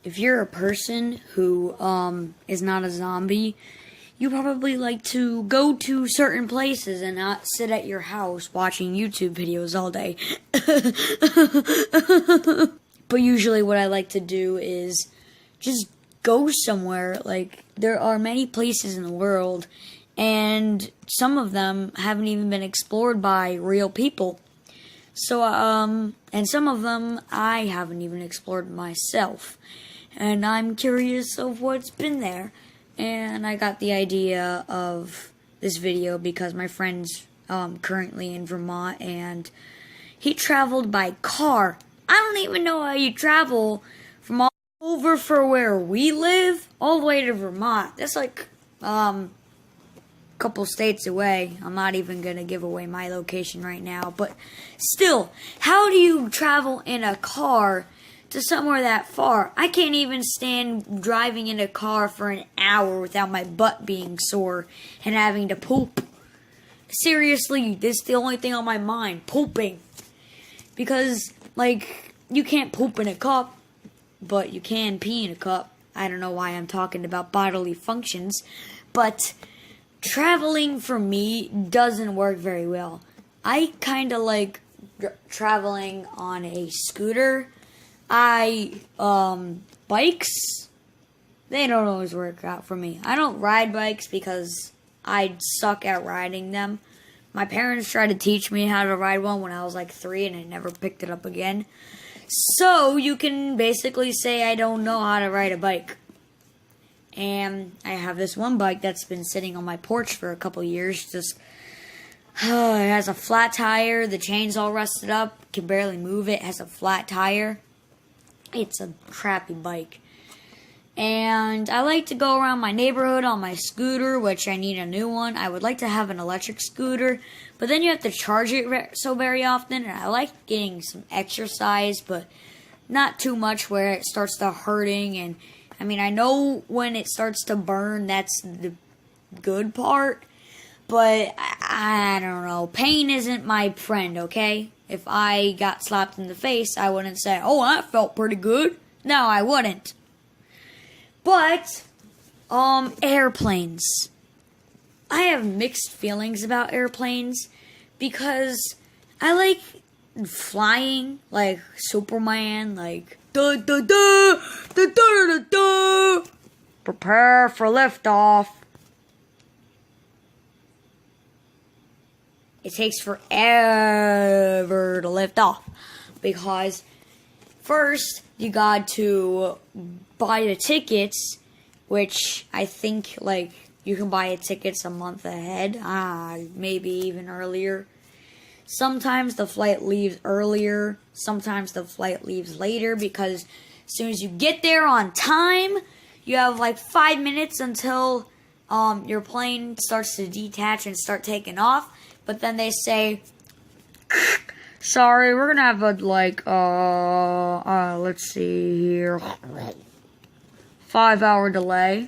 if you're a person who is not a zombie, you probably like to go to certain places and not sit at your house watching YouTube videos all day. But usually what I like to do is just go somewhere. Like, there are many places in the world, and some of them haven't even been explored by real people. So, and some of them I haven't even explored myself. And I'm curious of what's been there. And I got the idea of this video because my friend's currently in Vermont, and he traveled by car. I don't even know how you travel from all over for where we live all the way to Vermont. That's like a couple states away. I'm not even going to give away my location right now, but still, how do you travel in a car to somewhere that far? I can't even stand driving in a car for an hour without my butt being sore and having to poop. Seriously, this is the only thing on my mind, pooping. Because, like, you can't poop in a cup, but you can pee in a cup. I don't know why I'm talking about bodily functions, but traveling for me doesn't work very well. I kind of like traveling on a scooter. Bikes, they don't always work out for me. I don't ride bikes because I suck at riding them. My parents tried to teach me how to ride one when I was like 3, and I never picked it up again. So you can basically say I don't know how to ride a bike. And I have this one bike that's been sitting on my porch for a couple years. Just it has a flat tire. The chain's all rusted up. Can barely move it. It has a flat tire. It's a crappy bike. And I like to go around my neighborhood on my scooter, which I need a new one. I would like to have an electric scooter, but then you have to charge it so very often. And I like getting some exercise, but not too much where it starts to hurting. And I mean, I know when it starts to burn, that's the good part. But I don't know. Pain isn't my friend, okay? If I got slapped in the face, I wouldn't say, oh, that felt pretty good. No, I wouldn't. But, airplanes. I have mixed feelings about airplanes because I like flying, like Superman, like da da da da da da da. Prepare for liftoff. It takes forever to lift off because first you got to buy the tickets, which I think like you can buy tickets a month ahead, maybe even earlier. Sometimes the flight leaves earlier, sometimes the flight leaves later because as soon as you get there on time, you have like 5 minutes until your plane starts to detach and start taking off. But then they say, sorry, we're gonna have a, let's see here, 5-hour delay.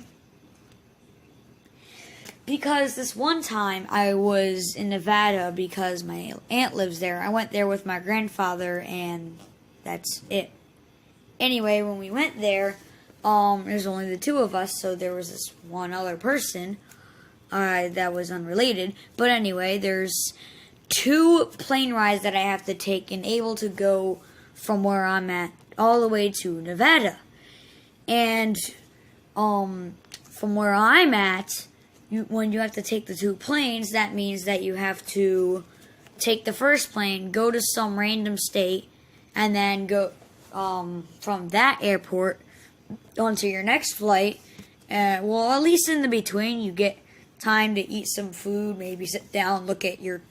Because this one time I was in Nevada because my aunt lives there. I went there with my grandfather and that's it. Anyway, when we went there, there's only the two of us, so there was this one other person that was unrelated. But anyway, there's 2 plane rides that I have to take and able to go from where I'm at all the way to Nevada. And from where I'm at, when you have to take the 2 planes, that means that you have to take the first plane, go to some random state, and then go from that airport onto your next flight. Well, at least in the between, you get time to eat some food, maybe sit down, look at your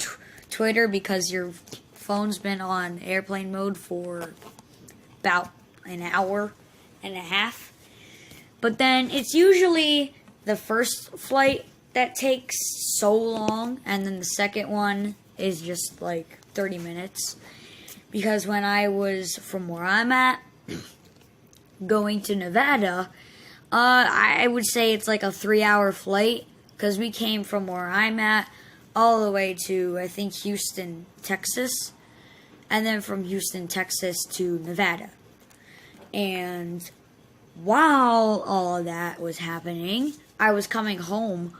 Twitter because your phone's been on airplane mode for about an hour and a half. But then it's usually the first flight that takes so long, and then the second one is just like 30 minutes. Because when I was from where I'm at, going to Nevada, I would say it's like a 3-hour flight. Because we came from where I'm at all the way to, I think, Houston, Texas. And then from Houston, Texas to Nevada. And while all of that was happening, I was coming home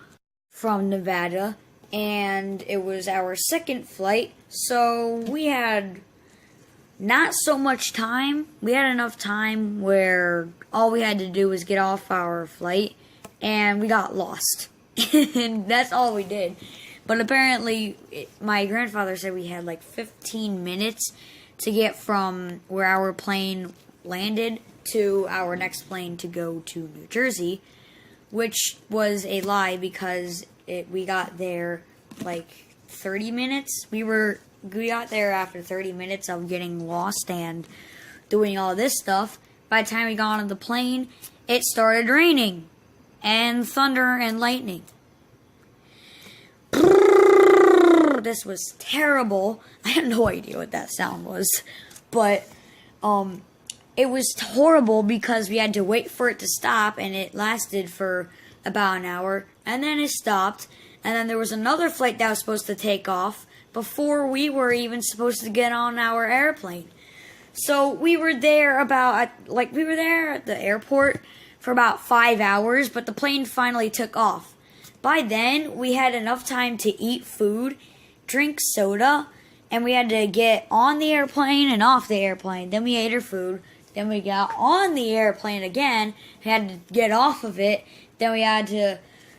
from Nevada, and it was our second flight, so we had not so much time. We had enough time where all we had to do was get off our flight, and we got lost. And that's all we did. But apparently, my grandfather said we had like 15 minutes to get from where our plane landed to our next plane to go to New Jersey, which was a lie because we got there like 30 minutes. We got there after 30 minutes of getting lost and doing all this stuff. By the time we got on the plane, it started raining and thunder and lightning. This was terrible. I have no idea what that sound was, but it was horrible because we had to wait for it to stop, and it lasted for about an hour, and then it stopped, and then there was another flight that was supposed to take off before we were even supposed to get on our airplane. So we were there at the airport for about 5 hours, but the plane finally took off. By then, we had enough time to eat food, drink soda, and we had to get on the airplane and off the airplane. Then we ate our food. Then we got on the airplane again. We had to get off of it. Then we had to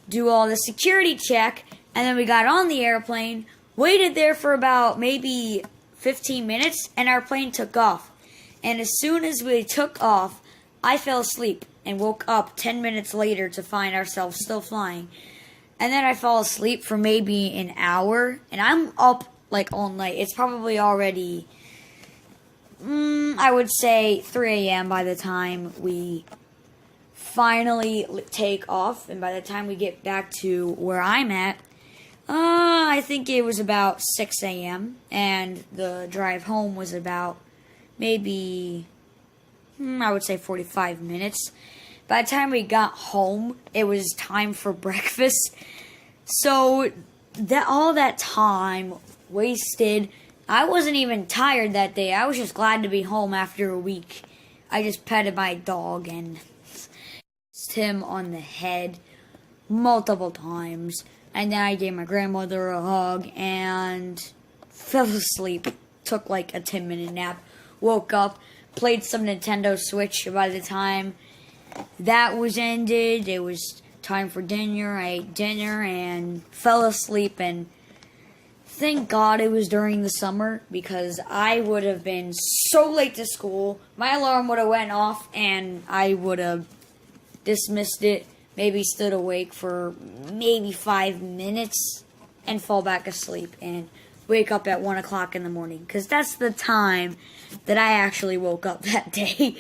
do all the security check. And then we got on the airplane, waited there for about maybe 15 minutes, and our plane took off. And as soon as we took off, I fell asleep and woke up 10 minutes later to find ourselves still flying. And then I fell asleep for maybe an hour, and I'm up like all night. It's probably already, I would say 3 a.m. by the time we finally take off, and by the time we get back to where I'm at, I think it was about 6 a.m., and the drive home was about maybe, I would say 45 minutes. By the time we got home, it was time for breakfast. So all that time wasted. I wasn't even tired that day. I was just glad to be home after a week. I just petted my dog and kissed him on the head multiple times. And then I gave my grandmother a hug and fell asleep. Took like a 10-minute nap. Woke up, played some Nintendo Switch. By the time that was ended, it was time for dinner. I ate dinner and fell asleep, and thank God it was during the summer because I would have been so late to school. My alarm would have went off and I would have dismissed it, maybe stood awake for maybe 5 minutes and fall back asleep and wake up at 1 o'clock in the morning because that's the time that I actually woke up that day.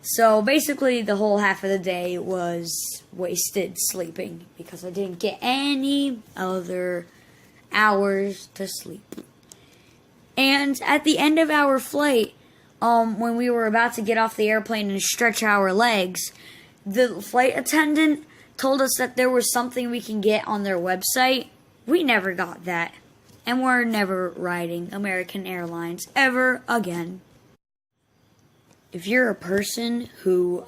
So basically the whole half of the day was wasted sleeping because I didn't get any other hours to sleep. And at the end of our flight, when we were about to get off the airplane and stretch our legs, the flight attendant told us that there was something we can get on their website. We never got that. And we're never riding American Airlines ever again. If you're a person who is